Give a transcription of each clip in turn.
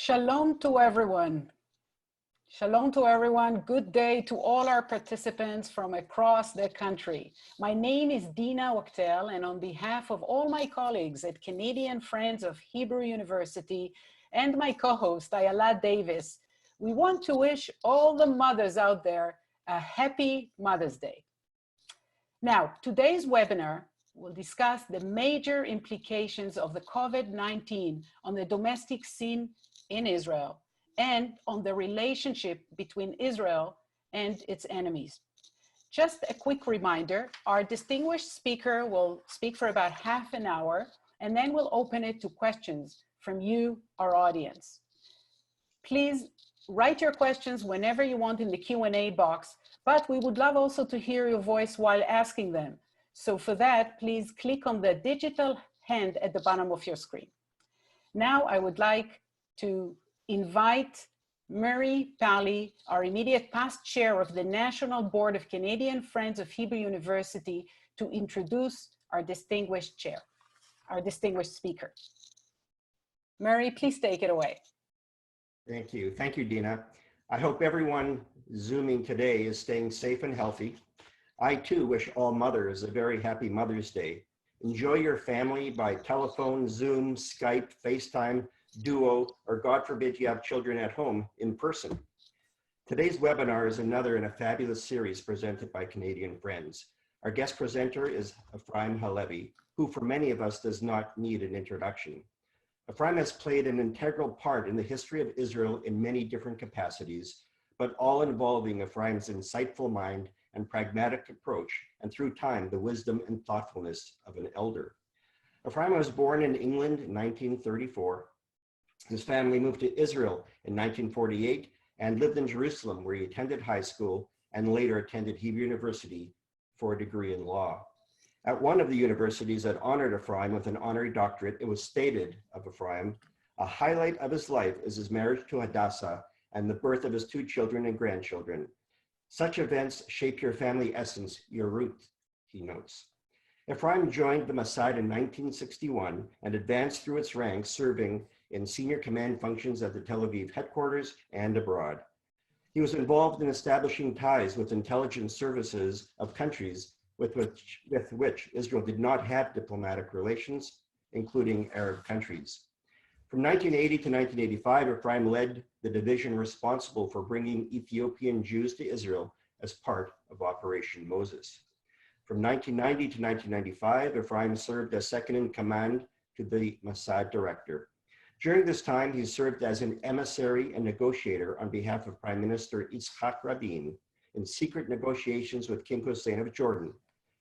Shalom to everyone. Shalom to everyone. Good day to all our participants from across the country. My name is Dina Waktel, and on behalf of all my colleagues at Canadian Friends of Hebrew University and my co-host Ayala Davis, we want to wish all the mothers out there a happy Mother's Day. Now, today's webinar will discuss the major implications of the COVID-19 on the domestic scene in Israel and on the relationship between Israel and its enemies. Just a quick reminder, our distinguished speaker will speak for about half an hour, and then we'll open it to questions from you, our audience. Please write your questions whenever you want in the Q&A box, but we would love also to hear your voice while asking them. So for that, please click on the digital hand at the bottom of your screen. Now I would like to invite Murray Pally, our immediate past chair of the National Board of Canadian Friends of Hebrew University, to introduce our distinguished chair, our distinguished speaker. Murray, please take it away. Thank you. Thank you, Dina. I hope everyone Zooming today is staying safe and healthy. I too wish all mothers a very happy Mother's Day. Enjoy your family by telephone, Zoom, Skype, FaceTime, Duo, or God forbid you have children at home in person. Today's webinar is another in a fabulous series presented by Canadian Friends. Our guest presenter is Efraim Halevy, who for many of us does not need an introduction. Efraim has played an integral part in the history of Israel in many different capacities, but all involving Ephraim's insightful mind and pragmatic approach, and through time, the wisdom and thoughtfulness of an elder. Efraim was born in England in 1934. His family moved to Israel in 1948 and lived in Jerusalem, where he attended high school and later attended Hebrew University for a degree in law. At one of the universities that honored Efraim with an honorary doctorate, it was stated of Efraim, a highlight of his life is his marriage to Hadassah and the birth of his 2 children and grandchildren. Such events shape your family essence, your root, he notes. Efraim joined the Mossad in 1961 and advanced through its ranks, serving in senior command functions at the Tel Aviv headquarters and abroad. He was involved in establishing ties with intelligence services of countries with which Israel did not have diplomatic relations, including Arab countries. From 1980 to 1985, Efraim led the division responsible for bringing Ethiopian Jews to Israel as part of Operation Moses. From 1990 to 1995, Efraim served as second in command to the Mossad director. During this time, he served as an emissary and negotiator on behalf of Prime Minister Yitzhak Rabin in secret negotiations with King Hussein of Jordan,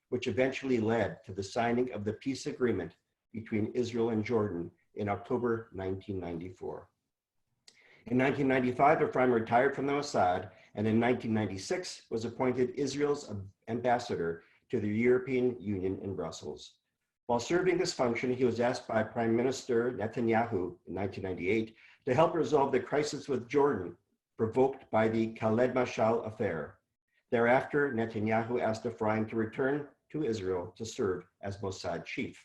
which eventually led to the signing of the peace agreement between Israel and Jordan in October 1994. In 1995, Efraim retired from the Mossad, and in 1996 was appointed Israel's ambassador to the European Union in Brussels. While serving this function, he was asked by Prime Minister Netanyahu in 1998 to help resolve the crisis with Jordan provoked by the Khaled Mashal affair. Thereafter, Netanyahu asked Efraim to return to Israel to serve as Mossad chief.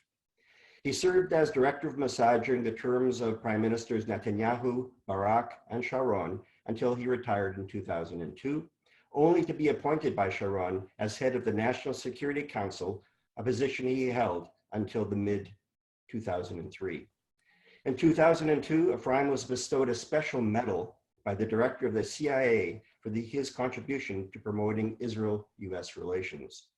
He served as director of Mossad during the terms of Prime Ministers Netanyahu, Barak, and Sharon until he retired in 2002, only to be appointed by Sharon as head of the National Security Council, a position he held until the mid-2003. In 2002, Efraim was bestowed a special medal by the director of the CIA for his contribution to promoting Israel-US relations.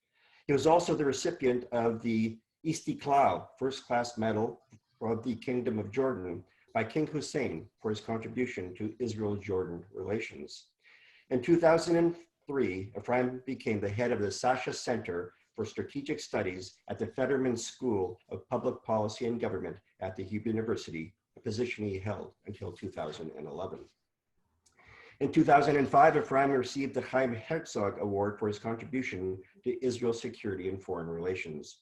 He was also the recipient of the Istiklal First-Class Medal of the Kingdom of Jordan by King Hussein for his contribution to Israel-Jordan relations. In 2003, Efraim became the head of the Sasha Center for Strategic Studies at the Fetterman School of Public Policy and Government at the Hebrew University, a position he held until 2011. In 2005, Efraim received the Chaim Herzog Award for his contribution to Israel's security and foreign relations.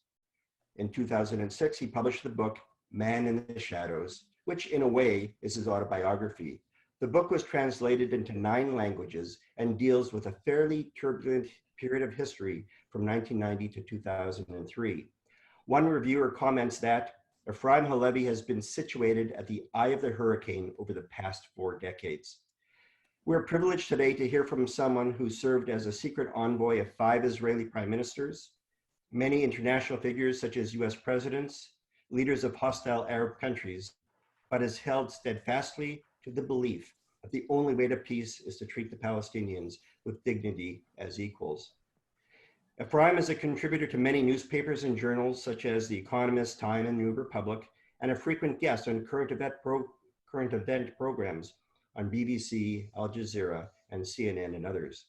In 2006, he published the book, Man in the Shadows, which in a way is his autobiography. The book was translated into 9 languages and deals with a fairly turbulent period of history from 1990 to 2003. One reviewer comments that Efraim Halevy has been situated at the eye of the hurricane over the past 4 decades. We're privileged today to hear from someone who served as a secret envoy of 5 Israeli prime ministers, many international figures such as US presidents, leaders of hostile Arab countries, but has held steadfastly to the belief that the only way to peace is to treat the Palestinians with dignity as equals. Efraim is a contributor to many newspapers and journals such as The Economist, Time, and New Republic, and a frequent guest on current event programs on BBC, Al Jazeera, and CNN, and others.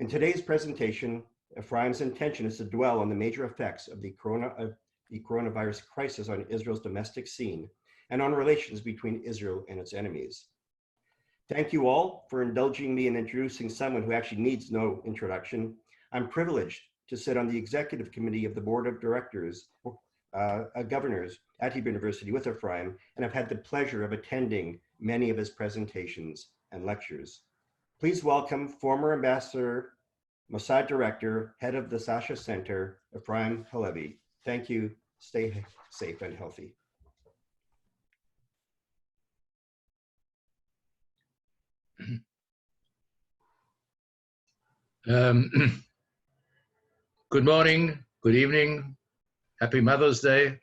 In today's presentation, Efraim's intention is to dwell on the major effects of the coronavirus crisis on Israel's domestic scene and on relations between Israel and its enemies. Thank you all for indulging me in introducing someone who actually needs no introduction. I'm privileged to sit on the executive committee of the board of directors, governors at Hebrew University with Efraim, and I've had the pleasure of attending many of his presentations and lectures. Please welcome former Ambassador, Mossad Director, Head of the Sasha Center, Efraim Halevy. Thank you. Stay safe and healthy. Good morning, good evening, happy Mother's Day.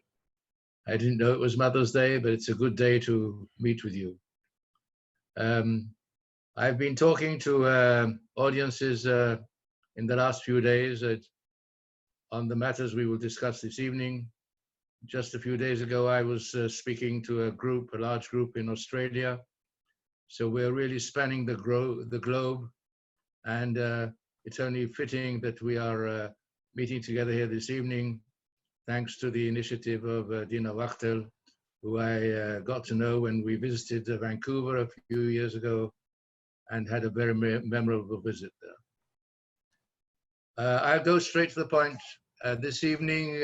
I didn't know it was Mother's Day, but it's a good day to meet with you. I've been talking to audiences in the last few days on the matters we will discuss this evening. Just a few days ago, I was speaking to a large group in Australia. So we're really spanning the globe, and it's only fitting that we are meeting together here this evening, thanks to the initiative of Dina Wachtel, who I got to know when we visited Vancouver a few years ago and had a very memorable visit there. I'll go straight to the point. This evening,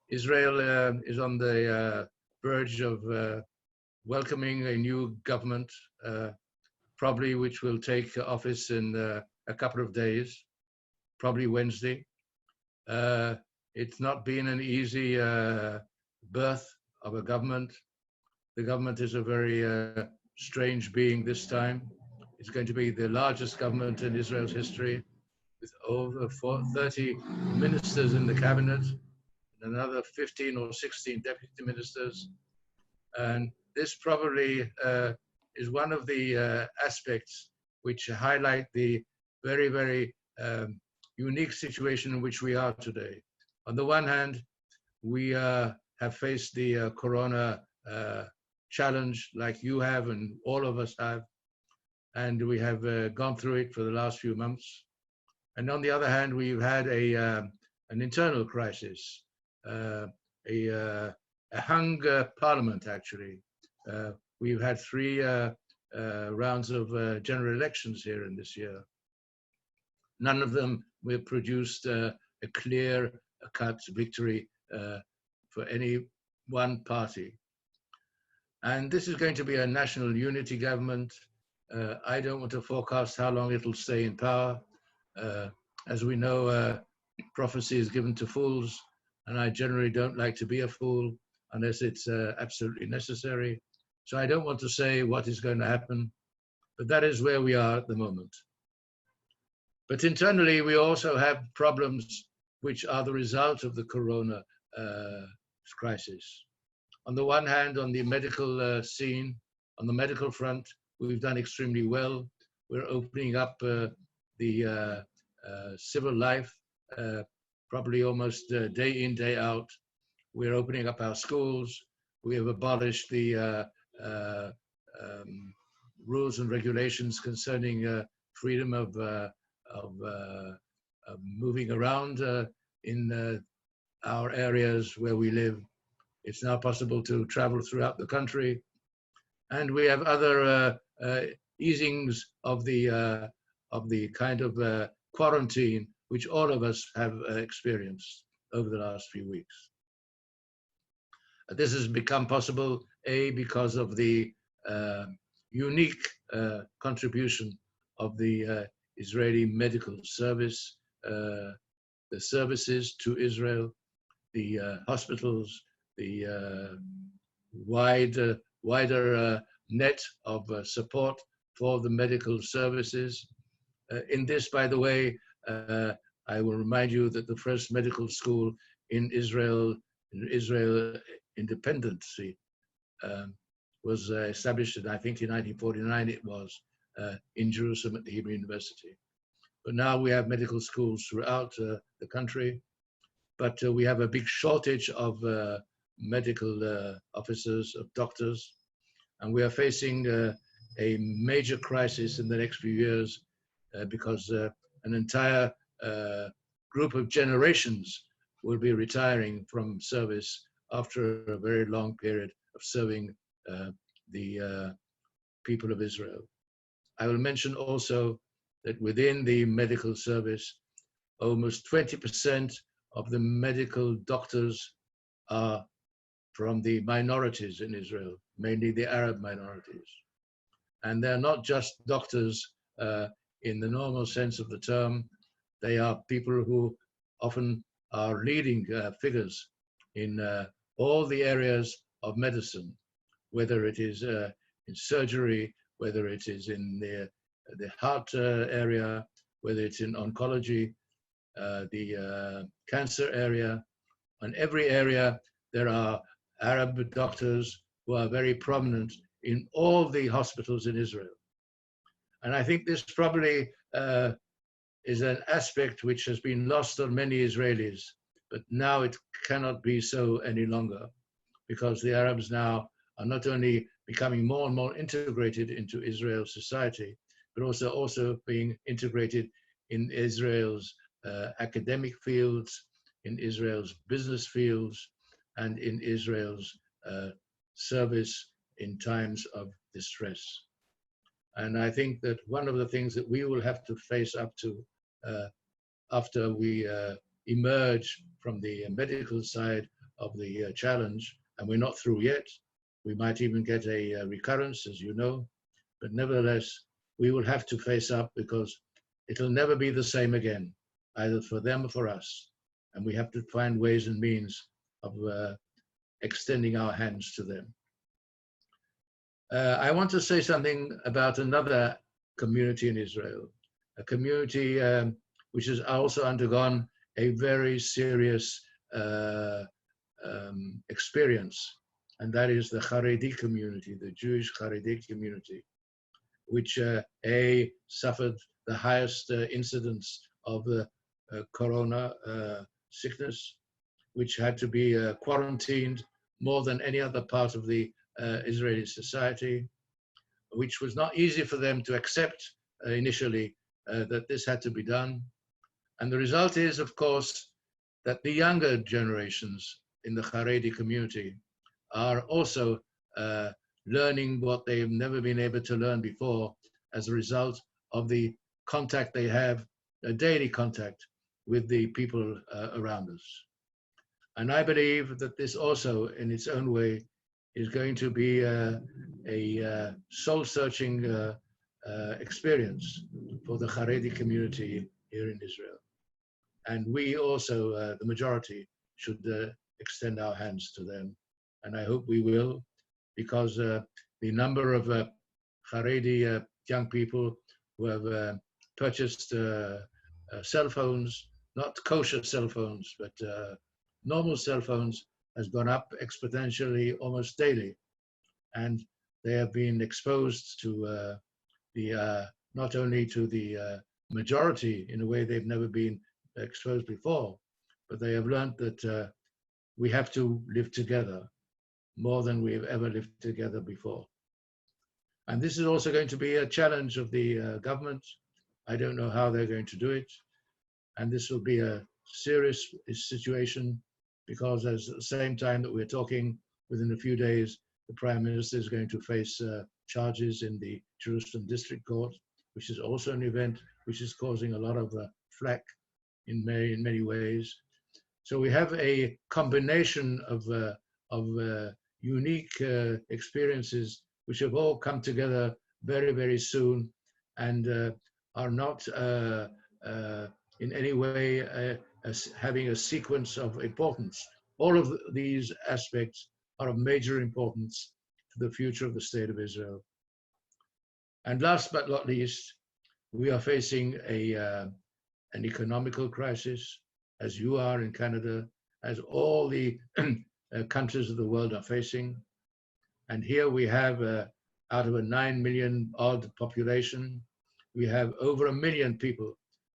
Israel is on the verge of welcoming a new government, probably which will take office in a couple of days, probably Wednesday. It's not been an easy birth of a government. The government is a very strange being this time. It's going to be the largest government in Israel's history, with over 30 ministers in the cabinet, and another 15 or 16 deputy ministers. And this probably is one of the aspects which highlight the very, very unique situation in which we are today. On the one hand, we have faced the corona challenge like you have and all of us have, and we have gone through it for the last few months. And on the other hand, we've had an internal crisis, a hung parliament, actually. We've had 3 rounds of general elections here in this year. None of them were produced a clear-cut victory for any one party. And this is going to be a national unity government. I don't want to forecast how long it'll stay in power. As we know, prophecy is given to fools, and I generally don't like to be a fool unless it's absolutely necessary. So I don't want to say what is going to happen, but that is where we are at the moment. But internally, we also have problems which are the result of the corona crisis. On the one hand, on the medical scene, on the medical front, we've done extremely well. We're opening up the civil life, probably almost day in, day out. We're opening up our schools. We have abolished the rules and regulations concerning freedom of moving around in our areas where we live. It's now possible to travel throughout the country. And we have other easings of the kind of quarantine which all of us have experienced over the last few weeks. This has become possible, because of the unique contribution of the Israeli medical service, the services to Israel, the hospitals, the wider net of support for the medical services. In this, by the way, I will remind you that the first medical school in Israel independency, was established, I think, in 1949. It was in Jerusalem at the Hebrew University. But now we have medical schools throughout the country. But we have a big shortage of medical officers, of doctors, and we are facing a major crisis in the next few years because an entire group of generations will be retiring from service after a very long period of serving the people of Israel. I will mention also that within the medical service, almost 20% of the medical doctors are from the minorities in Israel, mainly the Arab minorities. And they're not just doctors in the normal sense of the term. They are people who often are leading figures in all the areas of medicine, whether it is in surgery, whether it is in the heart area, whether it's in oncology, the cancer area. In every area, there are Arab doctors who are very prominent in all the hospitals in Israel. And I think this probably is an aspect which has been lost on many Israelis, but now it cannot be so any longer, because the Arabs now are not only becoming more and more integrated into Israel's society, but also being integrated in Israel's academic fields, in Israel's business fields, and in Israel's service in times of distress. And I think that one of the things that we will have to face up to after we emerge from the medical side of the challenge, and we're not through yet, we might even get a recurrence, as you know, but nevertheless, we will have to face up, because it'll never be the same again, either for them or for us. And we have to find ways and means of extending our hands to them. I want to say something about another community in Israel, a community which has also undergone a very serious experience, and that is the Haredi community, the Jewish Haredi community, which suffered the highest incidence of the corona sickness, which had to be quarantined more than any other part of the Israeli society, which was not easy for them to accept initially that this had to be done. And the result is, of course, that the younger generations in the Haredi community are also learning what they've never been able to learn before as a result of the contact they have, a daily contact with the people around us. And I believe that this also, in its own way, is going to be a soul-searching experience for the Haredi community here in Israel. And we also, the majority, should extend our hands to them. And I hope we will, because the number of Haredi young people who have purchased cell phones, not kosher cell phones, but normal cell phones, has gone up exponentially almost daily. And they have been exposed to not only to the majority in a way they've never been exposed before, but they have learned that we have to live together more than we have ever lived together before. And this is also going to be a challenge of the government. I don't know how they're going to do it. And this will be a serious situation, because at the same time that we're talking, within a few days, the Prime Minister is going to face charges in the Jerusalem District Court, which is also an event which is causing a lot of flack in many ways. So we have a combination of unique experiences which have all come together very, very soon, and are not in any way having a sequence of importance. All of these aspects are of major importance to the future of the State of Israel. And last but not least, we are facing an economical crisis, as you are in Canada, as all the countries of the world are facing. And here we have, out of a 9 million odd population, we have over 1 million people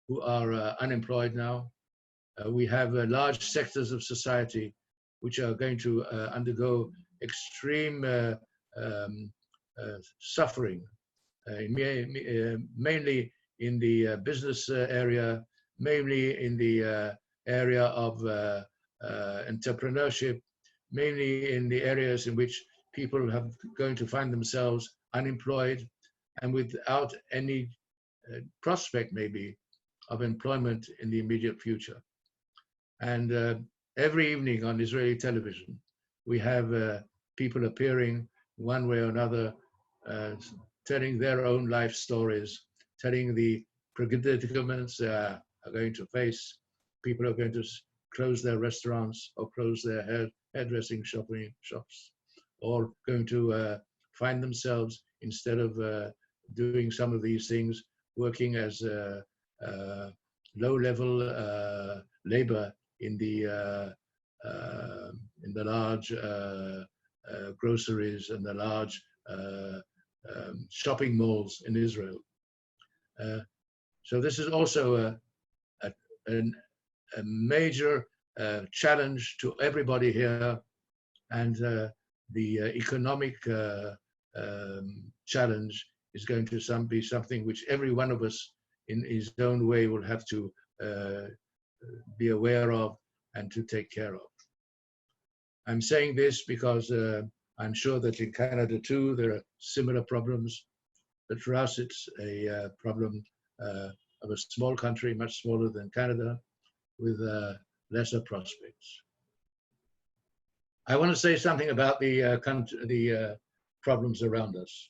who are unemployed now. We have large sectors of society which are going to undergo extreme suffering, mainly in the business area, mainly in the area of entrepreneurship, mainly in the areas in which people are going to find themselves unemployed and without any prospect maybe of employment in the immediate future. And every evening on Israeli television, we have people appearing one way or another, telling their own life stories, telling the predicaments they are going to face. People are going to close their restaurants or close their hairdressing shops, or going to find themselves, instead of doing some of these things, working as low-level labor in the large groceries and the large shopping malls in Israel. So this is also a major challenge to everybody here, and the economic challenge is going to be something which every one of us in his own way will have to be aware of and to take care of. I'm saying this because I'm sure that in Canada too there are similar problems, but for us it's a problem of a small country, much smaller than Canada, with lesser prospects. I want to say something about the problems around us.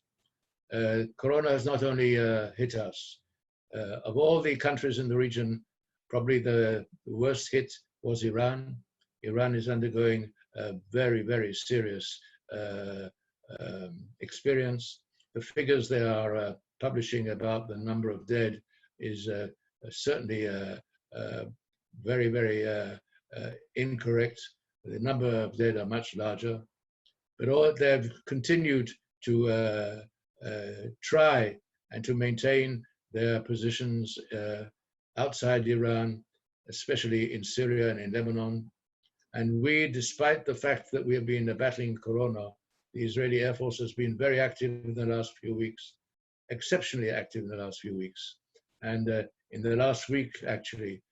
Corona has not only hit us. Of all the countries in the region, probably the worst hit was Iran. Iran is undergoing a very, very serious experience. The figures they are publishing about the number of dead is certainly very, very incorrect. The number of dead are much larger, but they've continued to try and to maintain their positions outside Iran, especially in Syria and in Lebanon. And we, despite the fact that we have been battling Corona, the Israeli Air Force has been very active in the last few weeks, exceptionally active in the last few weeks. And in the last week, actually,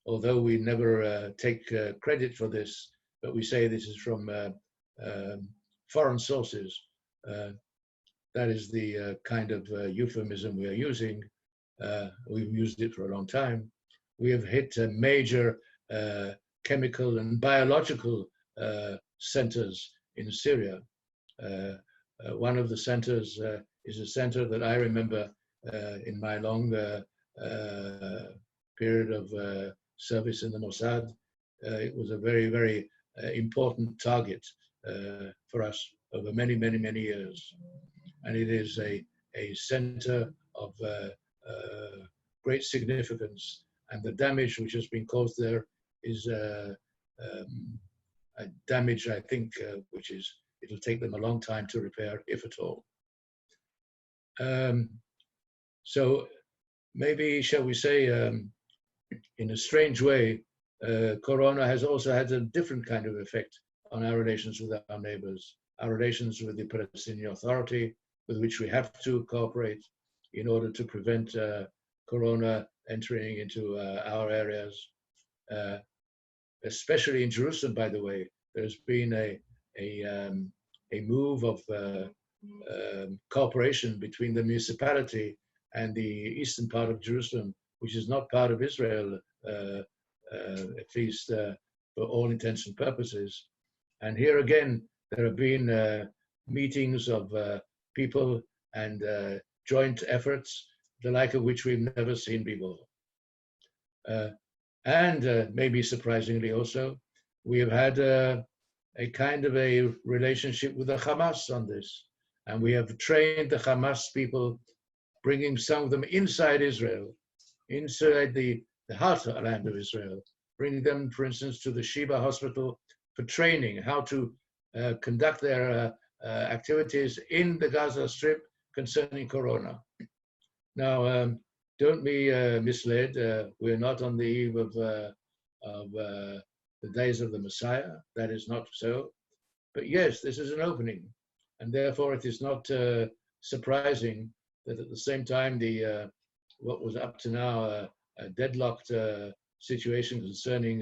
although we never take credit for this, but we say this is from foreign sources, that is the kind of euphemism we are using. We've used it for a long time. We have hit major chemical and biological centers in Syria. One of the centers is a center that I remember in my long period of service in the Mossad. It was a very, very important target for us over many, many, many years. And it is a center of great significance. And the damage which has been caused there is a damage, I think, which is, it'll take them a long time to repair, if at all. So maybe, shall we say, in a strange way, Corona has also had a different kind of effect on our relations with our neighbors, our relations with the Palestinian Authority, with which we have to cooperate in order to prevent Corona entering into our areas. Especially in Jerusalem, by the way, there's been a move of cooperation between the municipality and the eastern part of Jerusalem, which is not part of Israel, at least for all intents and purposes. And here again, there have been meetings of people and joint efforts, the like of which we've never seen before. And maybe surprisingly also, We have had a kind of a relationship with the Hamas on this, and we have trained the Hamas people, bringing some of them inside Israel, inside the heartland of Israel, bringing them, for instance, to the Sheba hospital for training, how to conduct their activities in the Gaza Strip concerning Corona. Now, don't be misled. We're not on the eve of the days of the Messiah. That is not so. But yes, this is an opening. And therefore, it is not surprising that at the same time, what was up to now a deadlocked situation concerning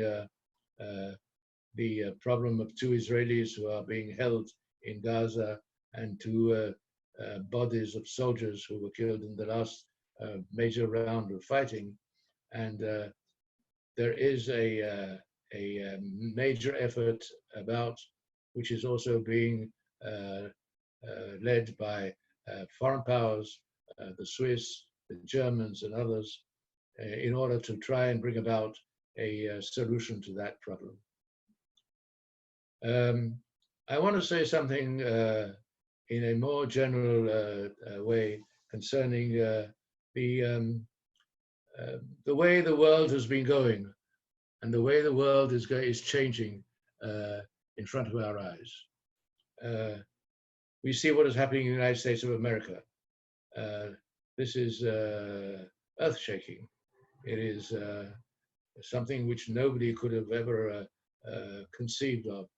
the problem of 2 Israelis who are being held in Gaza and 2 bodies of soldiers who were killed in the last major round of fighting. And there is a major effort about, which is also being led by foreign powers, the Swiss, the Germans, and others, in order to try and bring about a solution to that problem. I want to say something in a more general way concerning the way the world has been going and the way the world is changing in front of our eyes. We see what is happening in the United States of America. This is earth-shaking. It is something which nobody could have ever conceived of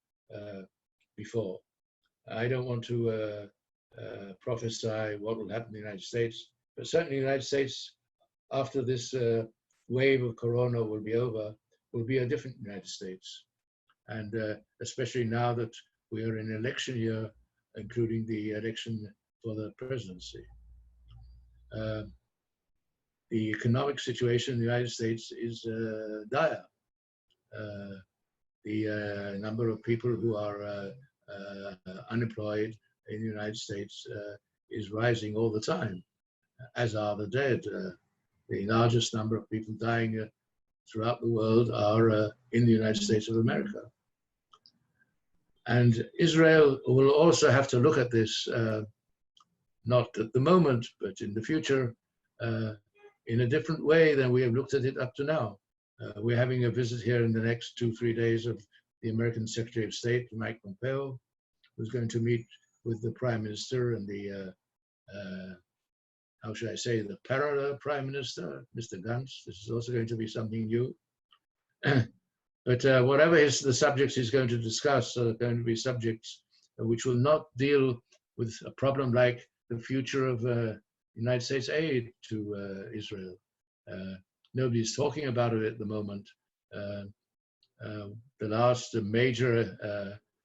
before. I don't want to prophesy what will happen in the United States, but certainly the United States, after this wave of Corona will be over, will be a different United States. And especially now that we are in an election year, including the election for the presidency. The economic situation in the United States is dire. The number of people who are unemployed in the United States is rising all the time, as are the dead. The largest number of people dying throughout the world are in the United States of America. And Israel will also have to look at this, not at the moment, but in the future, in a different way than we have looked at it up to now. We're having a visit here in the next 2-3 days of the American Secretary of State, Mike Pompeo, who's going to meet with the Prime Minister and the, how should I say, the parallel Prime Minister, Mr. Gantz. This is also going to be something new. But whatever the subjects he's going to discuss are going to be subjects which will not deal with a problem like the future of United States aid to Israel. Nobody's talking about it at the moment. The last major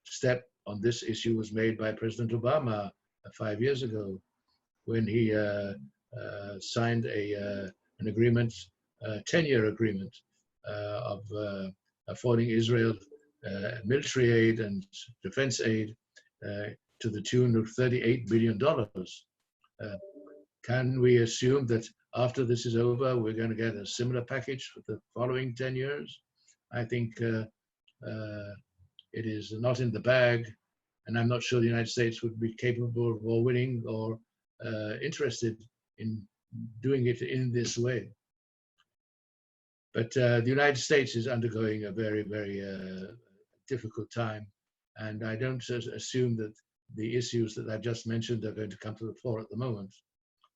step on this issue was made by President Obama 5 years ago, when he signed an agreement, a 10-year agreement of affording Israel military aid and defense aid to the tune of $38 billion. Can we assume that after this is over, we're going to get a similar package for the following 10 years? I think it is not in the bag, and I'm not sure the United States would be capable of or willing or interested in doing it in this way. But the United States is undergoing a very, very difficult time, and I don't assume that the issues that I've just mentioned are going to come to the fore at the moment.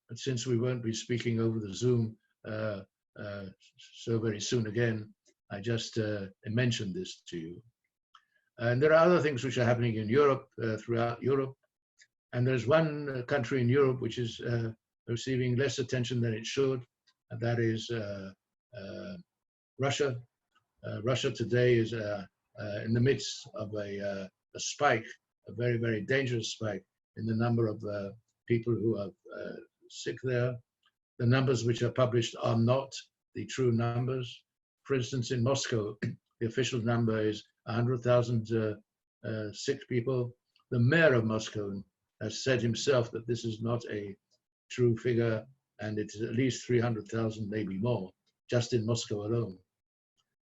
But since we won't be speaking over the Zoom so very soon again, I just mentioned this to you. And there are other things which are happening in Europe, throughout Europe. And there's one country in Europe which is receiving less attention than it should, and that is Russia. Russia today is in the midst of a spike, a very, very dangerous spike in the number of people who are sick there. The numbers which are published are not the true numbers. For instance, in Moscow, the official number is 100,000 sick people. The mayor of Moscow has said himself that this is not a true figure, and it is at least 300,000, maybe more, just in Moscow alone.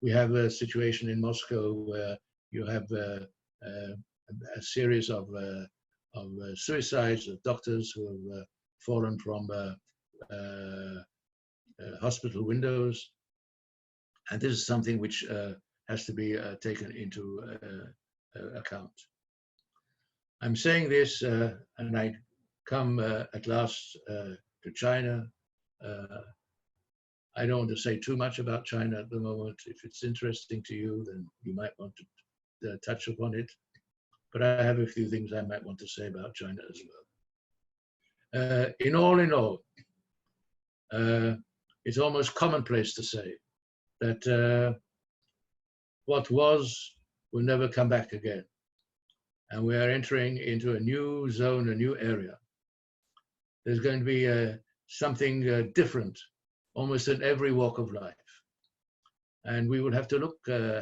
We have a situation in Moscow where You have a series of suicides of doctors who have fallen from hospital windows. And this is something which has to be taken into account. I'm saying this, and I come at last to China. I don't want to say too much about China at the moment. If it's interesting to you, then you might want to touch upon it. But I have a few things I might want to say about China as well. In all, it's almost commonplace to say that what was will never come back again. And we are entering into a new zone, a new area. There's going to be something different, almost in every walk of life. And we will have to look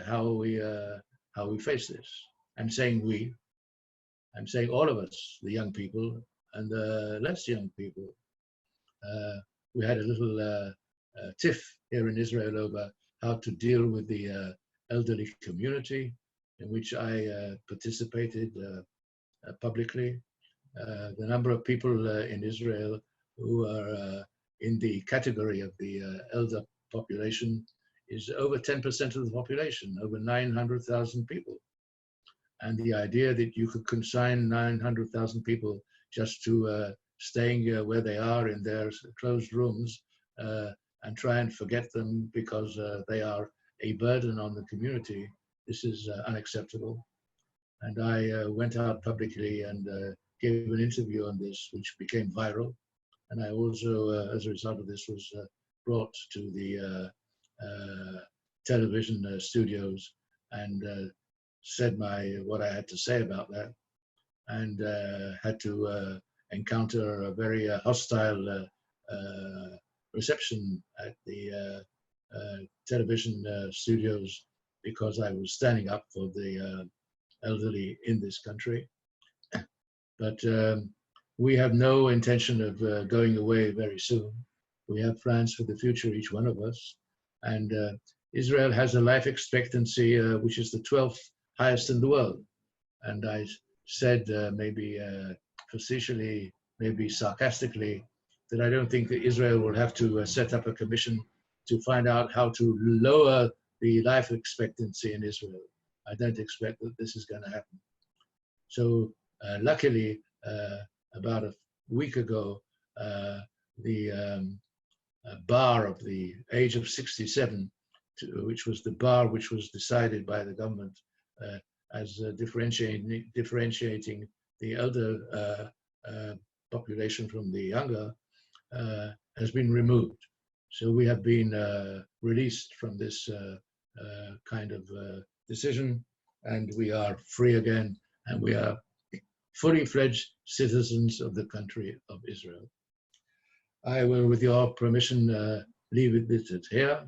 how we face this. I'm saying we. I'm saying all of us, the young people and the less young people. We had a little tiff here in Israel over how to deal with the elderly community, in which I participated publicly. The number of people in Israel who are in the category of the elder population is over 10% of the population, over 900,000 people. And the idea that you could consign 900,000 people just to staying where they are in their closed rooms and try and forget them because they are a burden on the community, this is unacceptable. And I went out publicly and gave an interview on this, which became viral. And I also, as a result of this, was brought to the television studios and said what I had to say about that, and had to encounter a very hostile reception at the television studios because I was standing up for the elderly in this country. But we have no intention of going away very soon. We have plans for the future, each one of us. And Israel has a life expectancy which is the 12th highest in the world. And I said, maybe facetiously, maybe sarcastically, that I don't think that Israel will have to set up a commission to find out how to lower the life expectancy in Israel. I don't expect that this is going to happen. So luckily, about a week ago, the bar of the age of 67, which was the bar which was decided by the government as differentiating the elder population from the younger, has been removed. So we have been released from this kind of decision, and we are free again, and we are fully fledged citizens of the country of Israel. I will, with your permission, leave it here.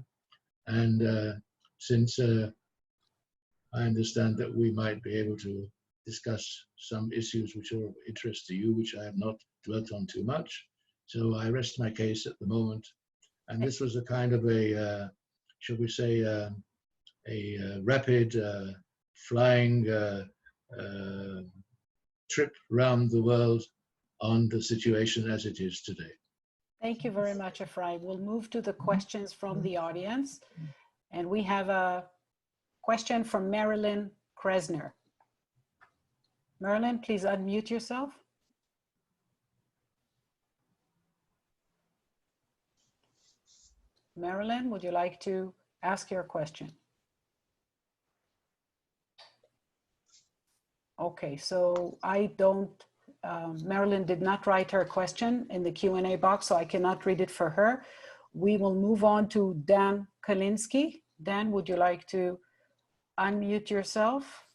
And since I understand that we might be able to discuss some issues which are of interest to you, which I have not dwelt on too much, so I rest my case at the moment. And this was a kind of a, shall we say, a rapid flying trip around the world on the situation as it is today. Thank you very much, Efraim. We'll move to the questions from the audience. And we have a question from Marilyn Kresner. Marilyn, please unmute yourself. Marilyn, would you like to ask your question? Okay, so I don't, Marilyn did not write her question in the Q&A box, so I cannot read it for her. We will move on to Dan Kalinsky. Dan, would you like to unmute yourself?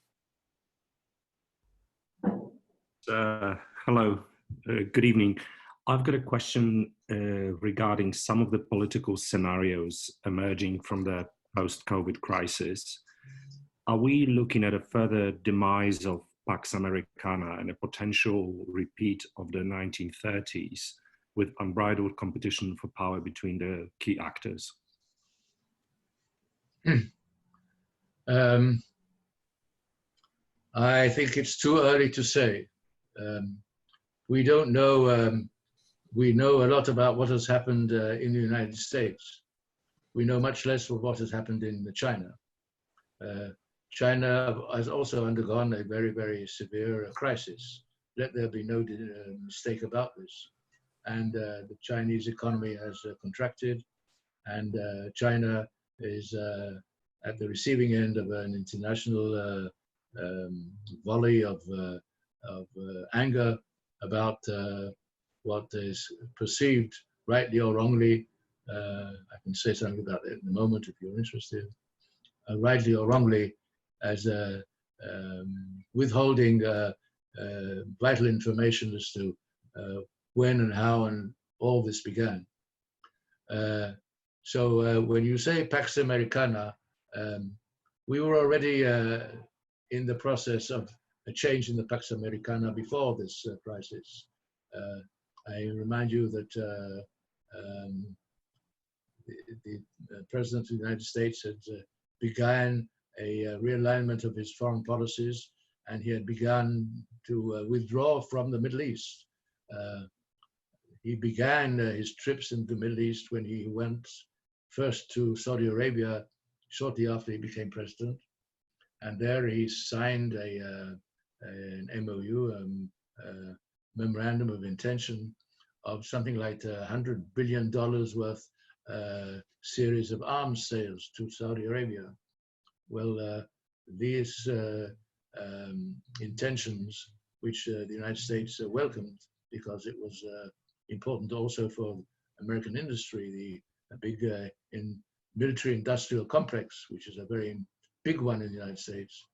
Hello, good evening. I've got a question regarding some of the political scenarios emerging from the post-COVID crisis. Are we looking at a further demise of Pax Americana and a potential repeat of the 1930s with unbridled competition for power between the key actors? I think it's too early to say. We don't know. We know a lot about what has happened in the United States. We know much less of what has happened in China. China has also undergone a very, very severe crisis. Let there be no mistake about this. And the Chinese economy has contracted, and China is at the receiving end of an international volley of anger about what is perceived, rightly or wrongly. I can say something about it in a moment if you're interested. Rightly or wrongly, as withholding vital information as to when and how and all this began. So when you say Pax Americana, we were already in the process of a change in the Pax Americana before this crisis. I remind you that the President of the United States had began a realignment of his foreign policies, and he had begun to withdraw from the Middle East. He began his trips in the Middle East when he went first to Saudi Arabia shortly after he became president, and there he signed an MOU, memorandum of intention of something like $100 billion worth series of arms sales to Saudi Arabia. Well, these intentions, which the United States welcomed because it was important also for American industry, the big military-industrial complex, which is a very big one in the United States.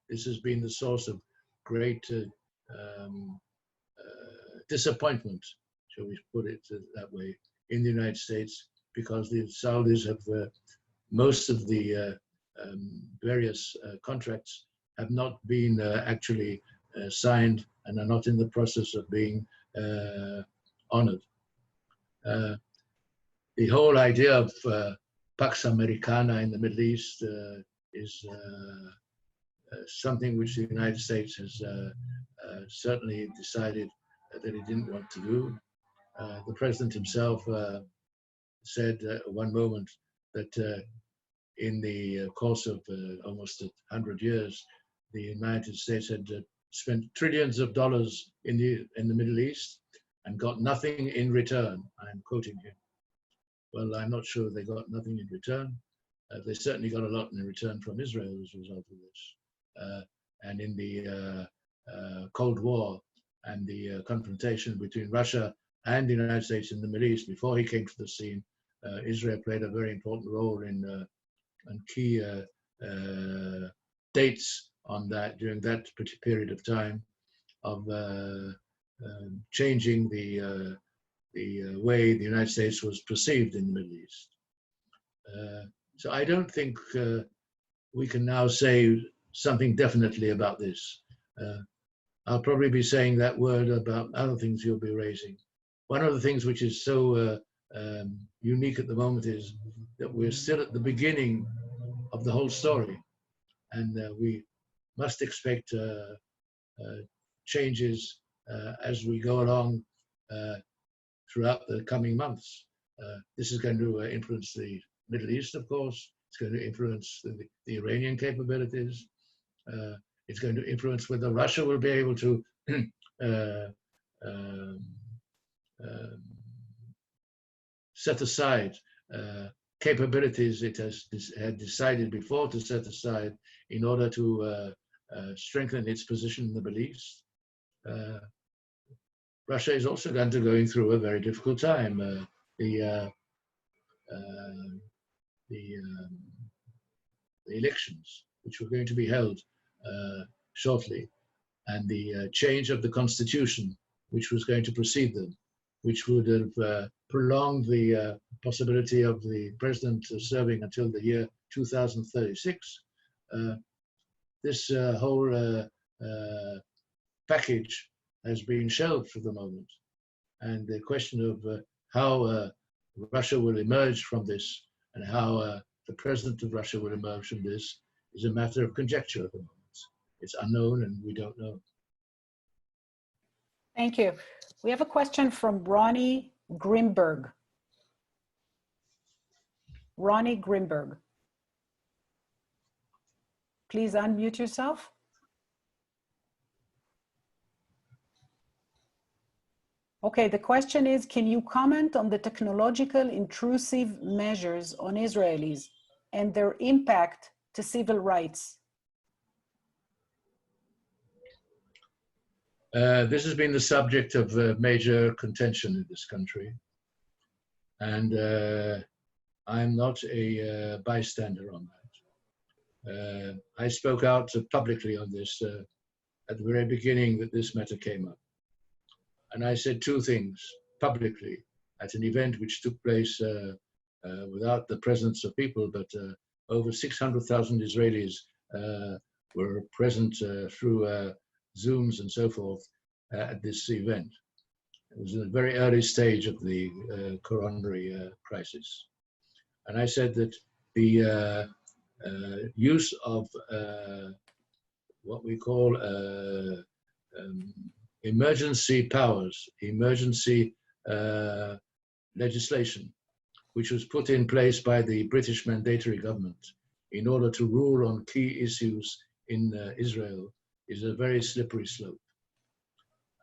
This has been the source of great disappointment, shall we put it that way, in the United States, because the Saudis have most of the various contracts have not been actually signed and are not in the process of being honored. The whole idea of Pax Americana in the Middle East is something which the United States has certainly decided that it didn't want to do. The president himself said at one moment that in the course of almost 100 years, the United States had spent trillions of dollars in the Middle East and got nothing in return. I'm quoting him. Well, I'm not sure they got nothing in return. They certainly got a lot in return from Israel as a result of this. And in the Cold War and the confrontation between Russia and the United States in the Middle East, before he came to the scene, Israel played a very important role in key dates on that during that period of time of changing the way the United States was perceived in the Middle East. So I don't think we can now say something definitely about this. I'll probably be saying that word about other things you'll be raising. One of the things which is so unique at the moment is that we're still at the beginning of the whole story, and we must expect changes as we go along throughout the coming months. This is going to influence the Middle East, of course. It's going to influence the Iranian capabilities. It's going to influence whether Russia will be able to set aside capabilities it had decided before to set aside in order to strengthen its position in the Middle East. Russia is also going through a very difficult time. The elections, which were going to be held shortly, and the change of the constitution, which was going to precede them, which would have prolonged the possibility of the president serving until the year 2036. This whole package has been shelved for the moment. And the question of how Russia will emerge from this and how the president of Russia will emerge from this is a matter of conjecture at the moment. it's unknown and we don't know. Thank you. We have a question from Ronnie Grimberg. Ronnie Grimberg. Please unmute yourself. Okay, the question is, can you comment on the technological intrusive measures on Israelis and their impact to civil rights? This has been the subject of major contention in this country. And I'm not a bystander on that. I spoke out publicly on this at the very beginning that this matter came up. And I said two things publicly at an event which took place without the presence of people, but over 600,000 Israelis were present through Zooms and so forth at this event. It was in a very early stage of the coronary crisis. And I said that the use of what we call emergency powers, emergency legislation, which was put in place by the British mandatory government in order to rule on key issues in Israel, is a very slippery slope.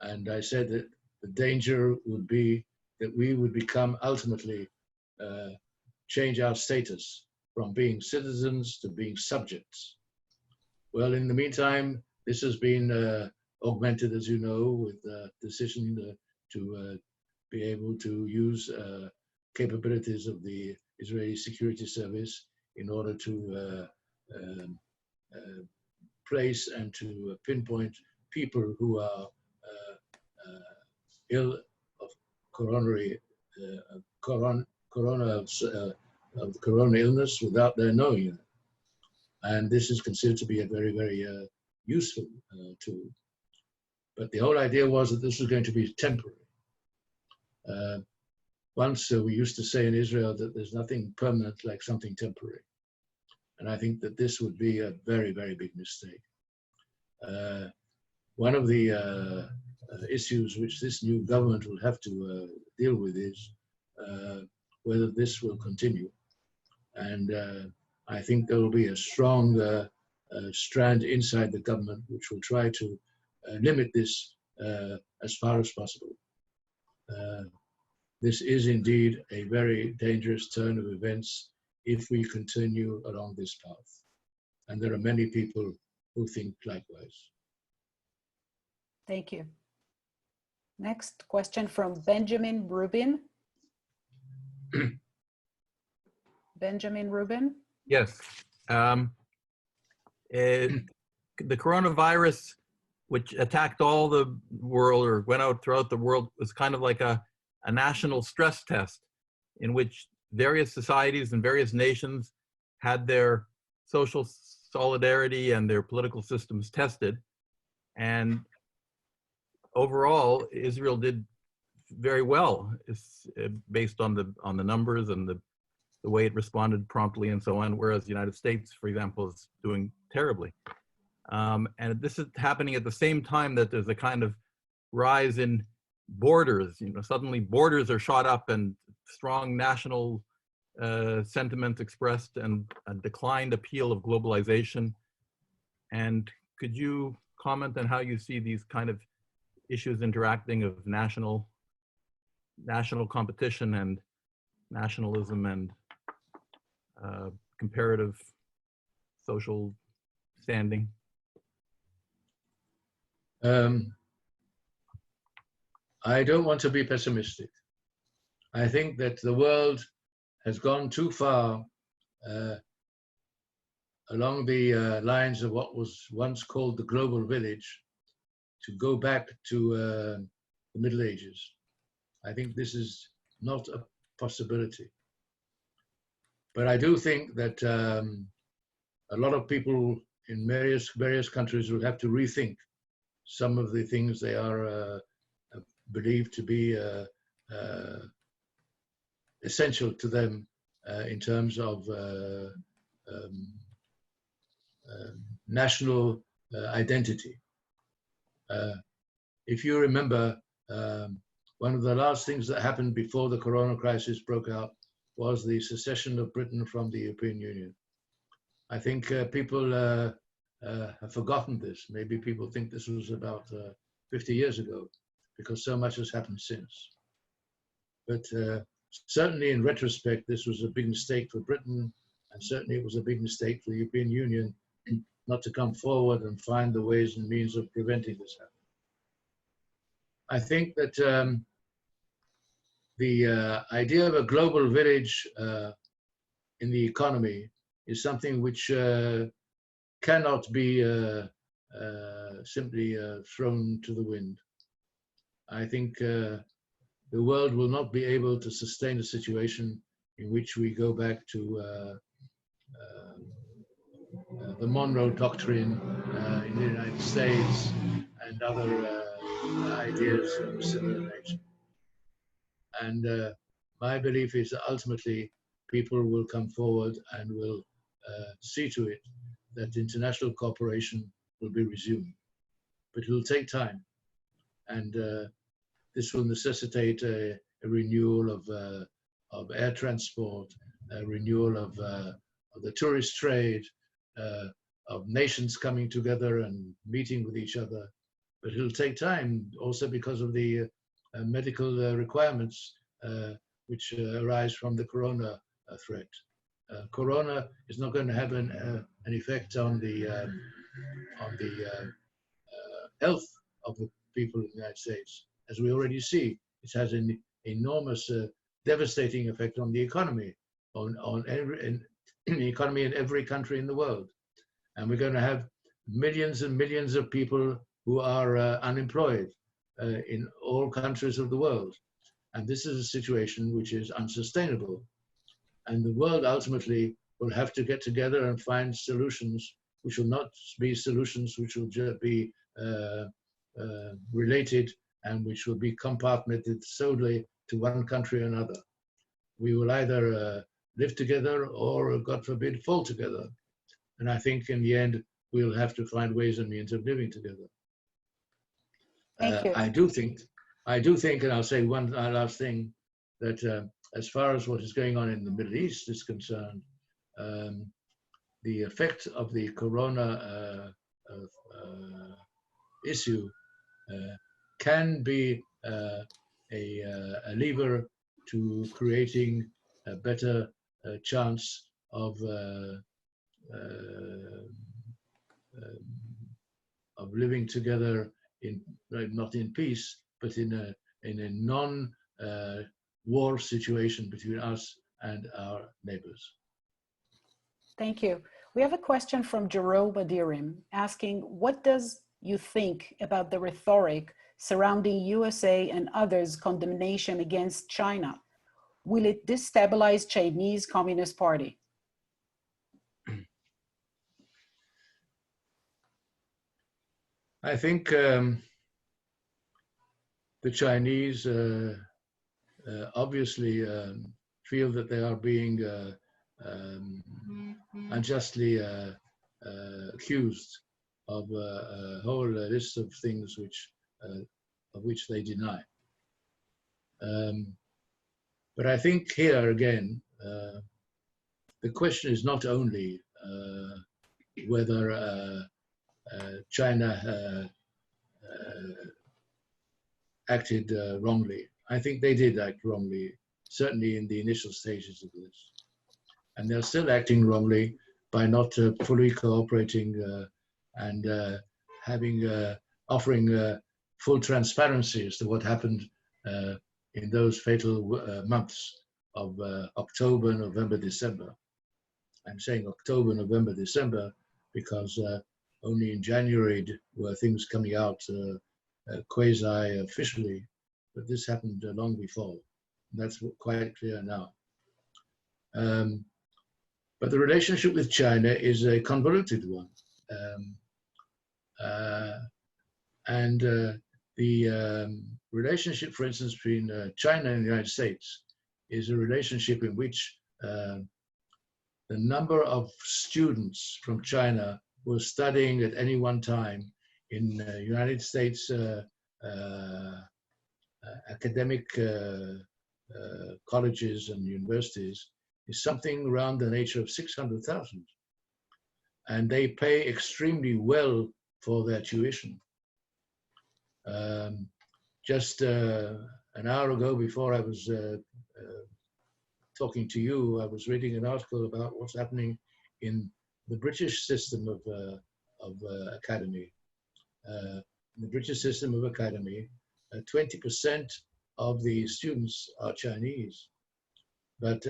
And I said that the danger would be that we would become ultimately change our status from being citizens to being subjects. Well, in the meantime, this has been augmented, as you know, with the decision to be able to use capabilities of the Israeli Security Service in order to place and to pinpoint people who are ill of coronary of the corona illness without their knowing it. And this is considered to be a very, very useful tool. But the whole idea was that this was going to be temporary. Once we used to say in Israel that there's nothing permanent like something temporary. And I think that this would be a very, very big mistake. One of the issues which this new government will have to deal with is whether this will continue. And I think there will be a strong strand inside the government which will try to limit this as far as possible. This is indeed a very dangerous turn of events if we continue along this path. And there are many people who think likewise. Thank you. Next question from Benjamin Rubin. Benjamin Rubin. Yes. The coronavirus, which attacked all the world or went out throughout the world, was kind of like a national stress test in which various societies and various nations had their social solidarity and their political systems tested. And overall, Israel did very well, based on the numbers and the way it responded promptly and so on, whereas the United States, for example, is doing terribly. And this is happening at the same time that there's a kind of rise in borders. You know, suddenly borders are shot up and strong national sentiments expressed and a declined appeal of globalization. And could you comment on how you see these kind of issues interacting of national competition and nationalism and comparative social standing? I don't want to be pessimistic. I think that the world has gone too far along the lines of what was once called the global village to go back to the Middle Ages. I think this is not a possibility. But I do think that a lot of people in various countries will have to rethink some of the things they are believed to be essential to them in terms of national identity. If you remember, one of the last things that happened before the corona crisis broke out was the secession of Britain from the European Union. I think people have forgotten this. Maybe people think this was about 50 years ago, because so much has happened since. But certainly in retrospect, this was a big mistake for Britain, and certainly it was a big mistake for the European Union not to come forward and find the ways and means of preventing this happening. I think that the idea of a global village in the economy is something which cannot be simply thrown to the wind. I think the world will not be able to sustain a situation in which we go back to the Monroe Doctrine in the United States and other ideas of a similar nature. And my belief is that ultimately people will come forward and will see to it that international cooperation will be resumed. But it will take time. And this will necessitate a renewal of air transport, a renewal of the tourist trade, of nations coming together and meeting with each other. But it'll take time also because of the medical requirements which arise from the corona threat. Corona is not going to have an effect on the health of the people in the United States. As we already see, it has an enormous devastating effect on the economy, on the economy in every country in the world. And we're going to have millions and millions of people who are unemployed in all countries of the world. And this is a situation which is unsustainable. And the world ultimately will have to get together and find solutions which will not be solutions which will just be related and which will be compartmented solely to one country or another. We will either live together or, God forbid, fall together. And I think in the end, we'll have to find ways and means of living together. Thank you. I do think, and I'll say one last thing, that as far as what is going on in the Middle East is concerned, the effect of the corona issue can be a lever to creating a better chance of living together in not in peace, but in a non-war situation between us and our neighbors. Thank you. We have a question from Jerome Badirim asking, what does you think about the rhetoric surrounding USA and others' condemnation against China? Will it destabilize Chinese Communist Party? I think the Chinese obviously feel that they are being unjustly accused of a whole list of things of which they deny. But I think here again, the question is not only whether China acted wrongly. I think they did act wrongly, certainly in the initial stages of this. And they're still acting wrongly by not fully cooperating and offering full transparency as to what happened in those fatal months of October, November, December. I'm saying October, November, December because only in January were things coming out quasi-officially, but this happened long before. And that's quite clear now. But the relationship with China is a convoluted one. The relationship, for instance, between China and the United States is a relationship in which the number of students from China were studying at any one time in United States academic colleges and universities is something around the nature of 600,000. And they pay extremely well for their tuition. Just an hour ago, before I was talking to you, I was reading an article about what's happening in the British system of academy. In the British system of academy, 20% of the students are Chinese, but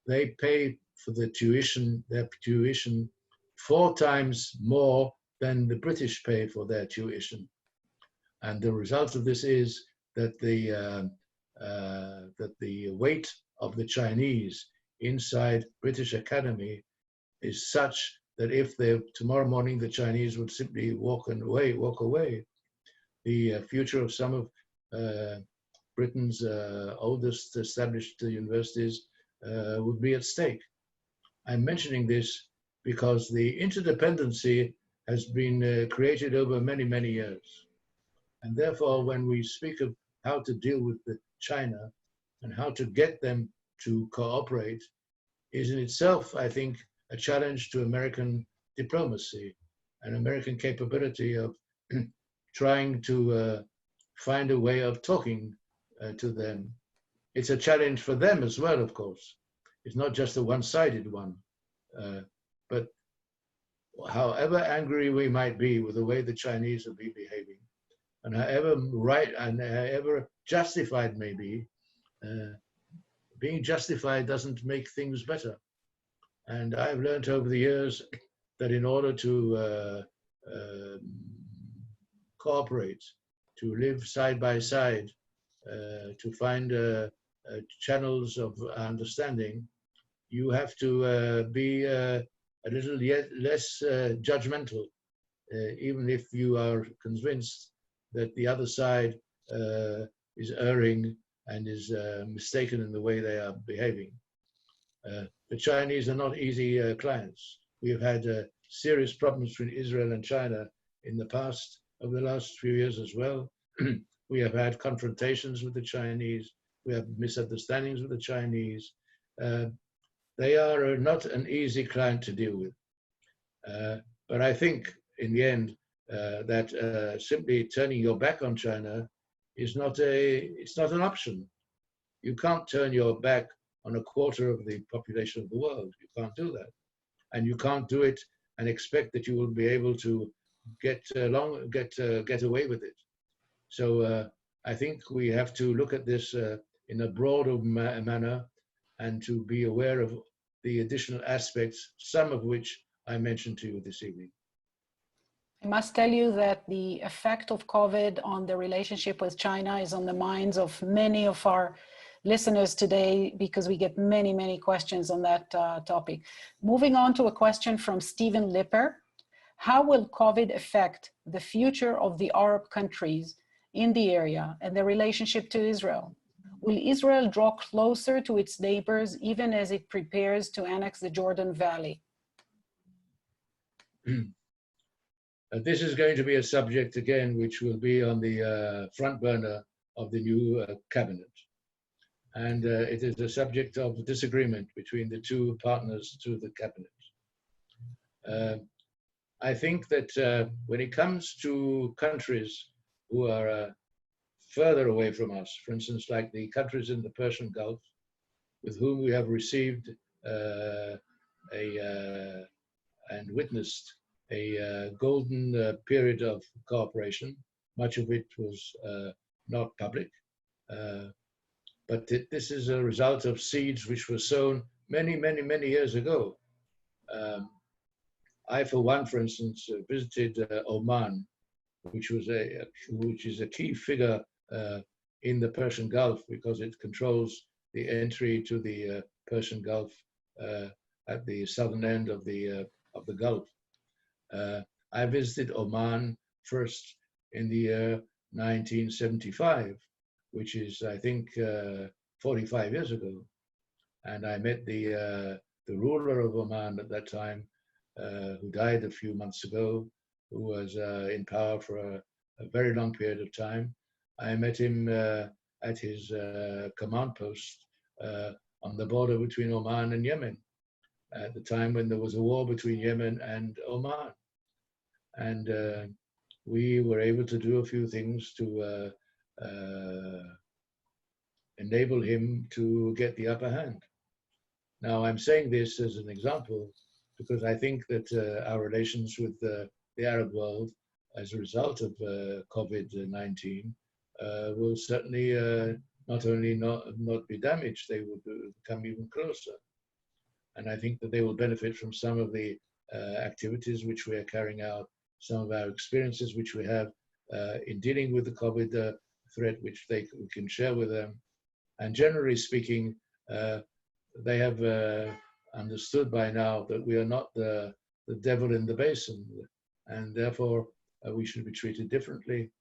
they pay for the tuition, their tuition, 4 times more than the British pay for their tuition. And the result of this is that the weight of the Chinese inside British Academy is such that if tomorrow morning the Chinese would simply walk away, the future of some of Britain's oldest established universities would be at stake. I'm mentioning this because the interdependency has been created over many, many years. And therefore, when we speak of how to deal with China and how to get them to cooperate, is in itself, I think, a challenge to American diplomacy and American capability of trying to find a way of talking to them. It's a challenge for them as well, of course. It's not just a one-sided one. But however angry we might be with the way the Chinese have been behaving, and however right and however justified may be, being justified doesn't make things better. And I've learned over the years that in order to cooperate, to live side by side, to find channels of understanding, you have to be a little less judgmental, even if you are convinced that the other side is erring and is mistaken in the way they are behaving. The Chinese are not easy clients. We have had serious problems between Israel and China in the past, over the last few years as well. We have had confrontations with the Chinese. We have misunderstandings with the Chinese. They are not an easy client to deal with. But I think in the end that simply turning your back on China is not an option. You can't turn your back on a quarter of the population of the world. You can't do that. And you can't do it and expect that you will be able to get away with it. So I think we have to look at this in a broader manner and to be aware of the additional aspects, some of which I mentioned to you this evening. I must tell you that the effect of COVID on the relationship with China is on the minds of many of our listeners today, because we get many, many questions on that topic. Moving on to a question from Stephen Lipper. How will COVID affect the future of the Arab countries in the area and their relationship to Israel? Will Israel draw closer to its neighbors even as it prepares to annex the Jordan Valley? This is going to be a subject, again, which will be on the front burner of the new cabinet. And it is a subject of disagreement between the two partners to the cabinet. I think that when it comes to countries who are further away from us, for instance, like the countries in the Persian Gulf, with whom we have received and witnessed a golden period of cooperation. Much of it was not public, but this is a result of seeds which were sown many, many, many years ago. I, for one, for instance, visited Oman, which is a key figure in the Persian Gulf because it controls the entry to the Persian Gulf at the southern end of the Gulf. I visited Oman first in the year 1975, which is, I think, 45 years ago. And I met the ruler of Oman at that time, who died a few months ago, who was in power for a very long period of time. I met him at his command post on the border between Oman and Yemen, at the time when there was a war between Yemen and Oman. And we were able to do a few things to enable him to get the upper hand. Now, I'm saying this as an example because I think that our relations with the Arab world as a result of COVID-19 will certainly not only not be damaged, they will become even closer. And I think that they will benefit from some of the activities which we are carrying out, some of our experiences which we have in dealing with the COVID threat, which we can share with them. And generally speaking, they have understood by now that we are not the devil in the basin, and therefore we should be treated differently.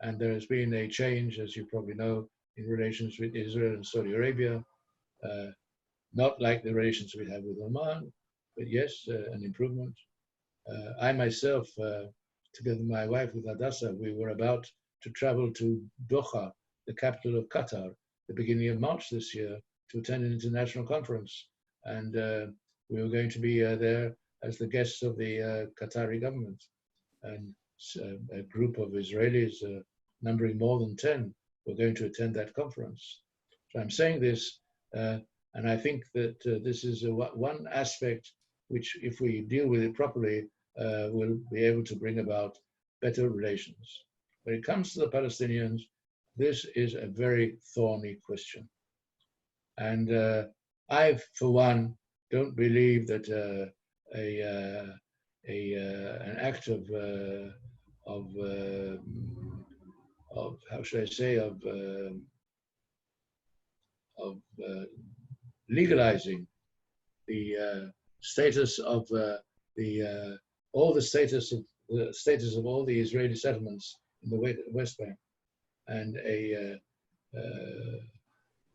And there has been a change, as you probably know, in relations with Israel and Saudi Arabia, not like the relations we have with Oman, but yes, an improvement. I myself, together with my wife, with Hadassah, we were about to travel to Doha, the capital of Qatar, the beginning of March this year, to attend an international conference. And we were going to be there as the guests of the Qatari government. And a group of Israelis, numbering more than 10, were going to attend that conference. So I'm saying this, and I think that this is one aspect which, if we deal with it properly, will be able to bring about better relations. When it comes to the Palestinians, this is a very thorny question. And I, for one, don't believe that an act of how should I say, of legalizing the status of all the status of all the Israeli settlements in the West Bank, and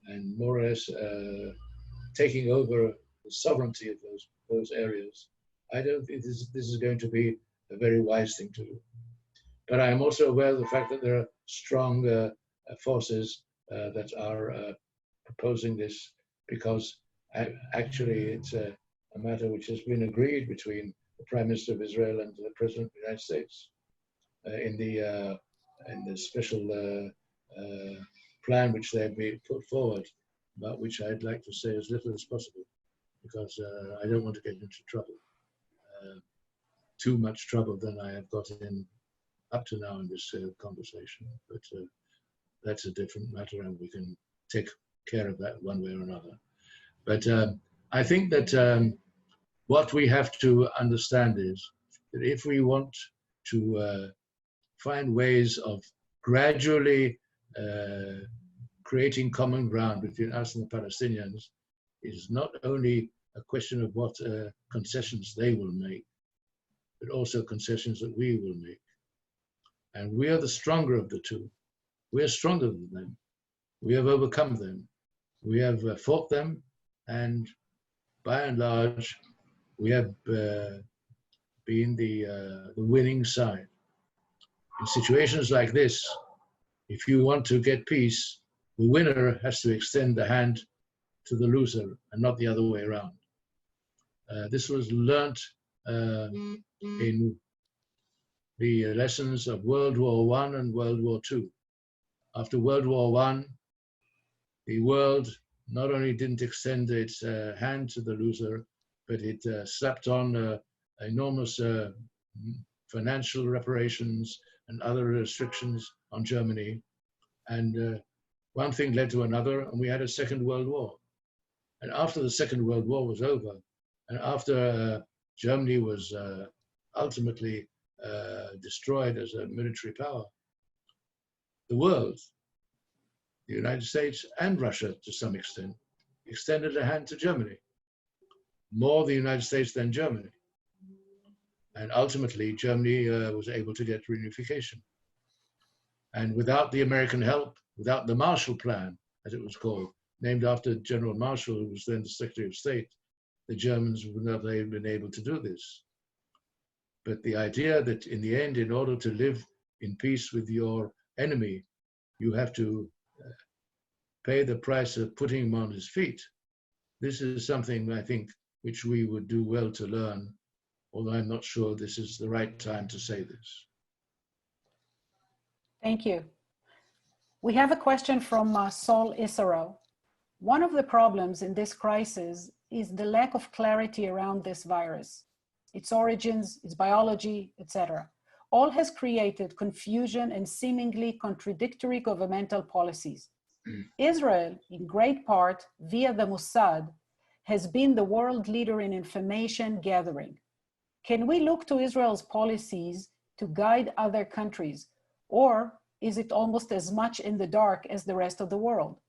and more or less taking over the sovereignty of those areas. I don't think this is going to be a very wise thing to do. But I am also aware of the fact that there are strong forces that are proposing this, because actually it's a matter which has been agreed between the Prime Minister of Israel and the President of the United States in the special plan which they have been put forward, about which I'd like to say as little as possible, because I don't want to get into trouble, too much trouble than I have got in up to now in this conversation. But that's a different matter, and we can take care of that one way or another. But I think that what we have to understand is that if we want to find ways of gradually creating common ground between us and the Palestinians, is not only a question of what concessions they will make, but also concessions that we will make. And we are the stronger of the two. We are stronger than them. We have overcome them. We have fought them, and by and large, we have been the winning side. In situations like this, if you want to get peace, the winner has to extend the hand to the loser and not the other way around. This was learnt in the lessons of World War I and World War II. After World War I, the world not only didn't extend its hand to the loser, but it slapped on enormous financial reparations and other restrictions on Germany. And one thing led to another, and we had a Second World War. And after the Second World War was over, and after Germany was ultimately destroyed as a military power, the world, the United States and Russia to some extent, extended a hand to Germany. More the United States than Germany. And ultimately, Germany was able to get reunification. And without the American help, without the Marshall Plan, as it was called, named after General Marshall, who was then the Secretary of State, the Germans would not have been able to do this. But the idea that in the end, in order to live in peace with your enemy, you have to pay the price of putting him on his feet. This is something I think which we would do well to learn, although I'm not sure this is the right time to say this. Thank you. We have a question from Saul Isaro. One of the problems in this crisis is the lack of clarity around this virus, its origins, its biology, etc. All has created confusion and seemingly contradictory governmental policies. Israel, in great part via the Mossad, has been the world leader in information gathering. Can we look to Israel's policies to guide other countries, or is it almost as much in the dark as the rest of the world?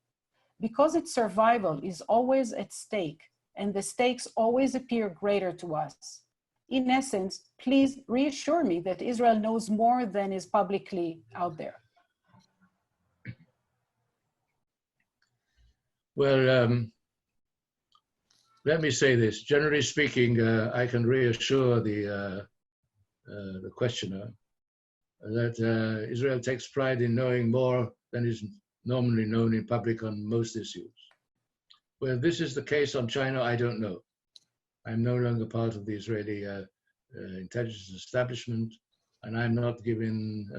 Because its survival is always at stake, and the stakes always appear greater to us. In essence, please reassure me that Israel knows more than is publicly out there. Well, let me say this. Generally speaking, I can reassure the questioner that Israel takes pride in knowing more than is normally known in public on most issues. Whether this is the case on China, I don't know. I'm no longer part of the Israeli intelligence establishment, and I'm not given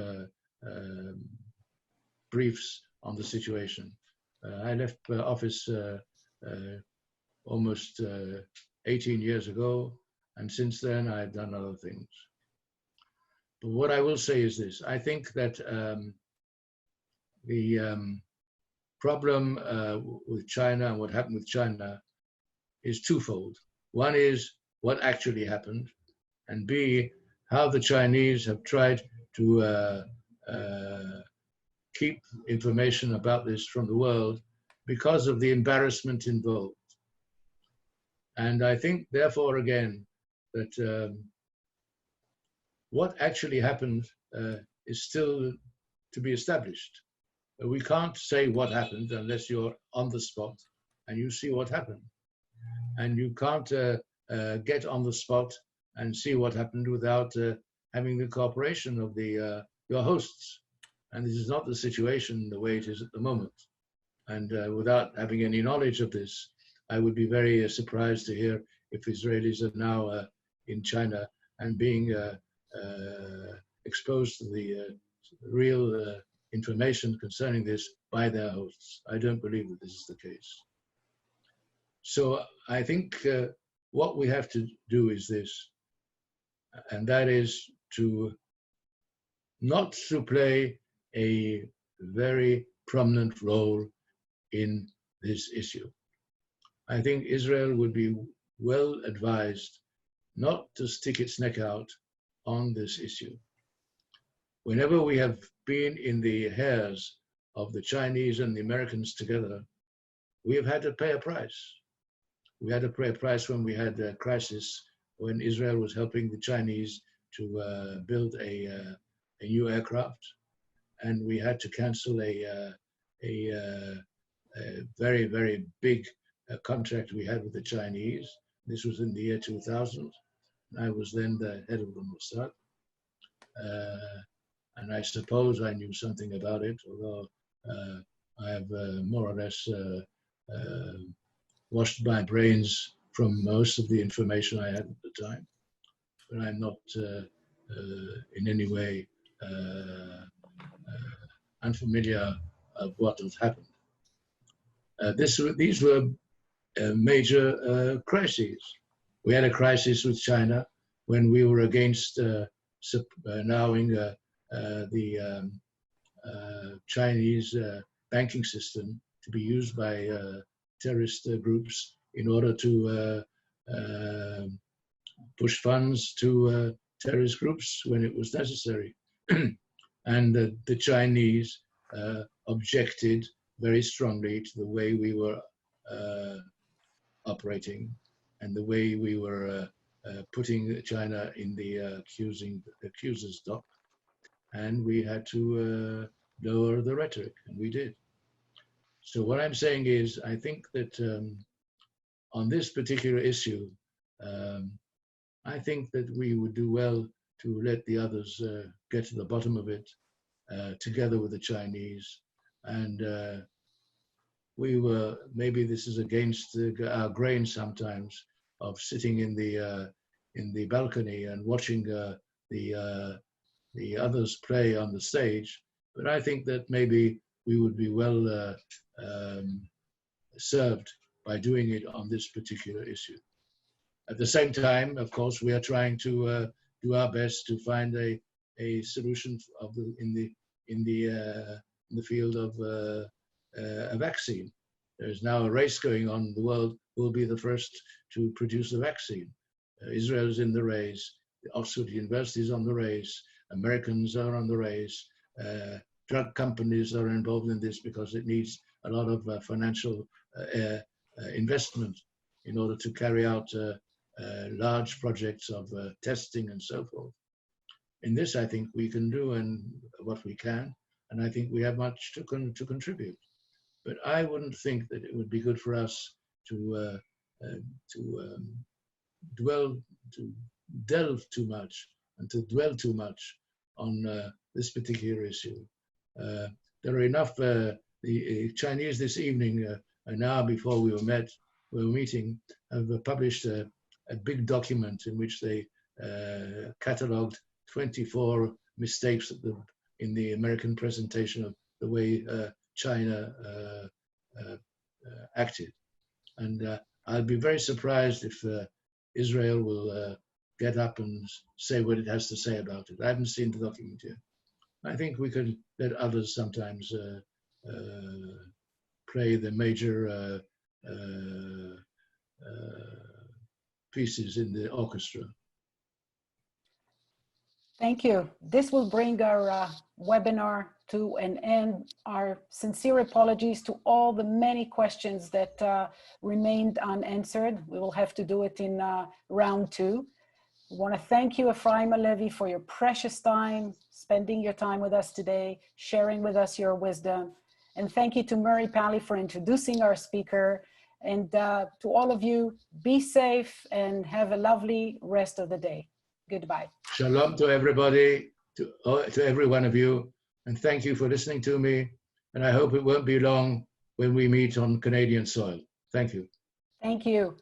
briefs on the situation. I left office almost 18 years ago, and since then I've done other things. But what I will say is this: I think that the problem with China and what happened with China is twofold. One is what actually happened, and B, how the Chinese have tried to keep information about this from the world because of the embarrassment involved. And I think, therefore, again, that what actually happened is still to be established. We can't say what happened unless you're on the spot and you see what happened. And you can't get on the spot and see what happened without having the cooperation of your hosts. And this is not the situation the way it is at the moment. And without having any knowledge of this, I would be very surprised to hear if Israelis are now in China and being exposed to the real information concerning this by their hosts. I don't believe that this is the case. So I think what we have to do is this, and that is to not to play a very prominent role in this issue. I think Israel would be well advised not to stick its neck out on this issue. Whenever we have been in the hairs of the Chinese and the Americans together, we have had to pay a price. We had to pay a price when we had a crisis, when Israel was helping the Chinese to build a new aircraft, and we had to cancel a very, very big contract we had with the Chinese. This was in the year 2000. I was then the head of the Mossad. And I suppose I knew something about it, although I have more or less washed my brains from most of the information I had at the time. But I'm not in any way unfamiliar of what has happened. These were major crises. We had a crisis with China when we were against allowing the Chinese banking system to be used by terrorist groups in order to push funds to terrorist groups when it was necessary. And the Chinese objected very strongly to the way we were operating and the way we were putting China in the accuser's dock. And we had to lower the rhetoric, and we did. So what I'm saying is, I think that on this particular issue, I think that we would do well to let the others get to the bottom of it, together with the Chinese. And maybe this is against our grain sometimes, of sitting in the balcony and watching the others play on the stage. But I think that maybe we would be well served by doing it on this particular issue. At the same time, of course, we are trying to do our best to find a solution in the field of a vaccine. There's now a race going on in the world who will be the first to produce a vaccine. Israel is in the race. Oxford University is on the race. Americans are on the race. Drug companies are involved in this because it needs a lot of financial investment in order to carry out large projects of testing and so forth. In this, I think we can do what we can, and I think we have much to contribute. But I wouldn't think that it would be good for us to delve too much and to dwell too much on this particular issue. There are enough. The Chinese this evening, an hour before we were meeting, have published a big document in which they catalogued 24 mistakes in the American presentation of the way China acted. And I'll be very surprised if Israel will get up and say what it has to say about it. I haven't seen the document yet. I think we could let others sometimes play the major pieces in the orchestra. Thank you. This will bring our webinar to an end. Our sincere apologies to all the many questions that remained unanswered. We will have to do it in round 2. We want to thank you, Efraim Halevy, for your precious time, spending your time with us today, sharing with us your wisdom. And thank you to Murray Pally for introducing our speaker. And to all of you, be safe and have a lovely rest of the day. Goodbye. Shalom to everybody, to every one of you. And thank you for listening to me. And I hope it won't be long when we meet on Canadian soil. Thank you. Thank you.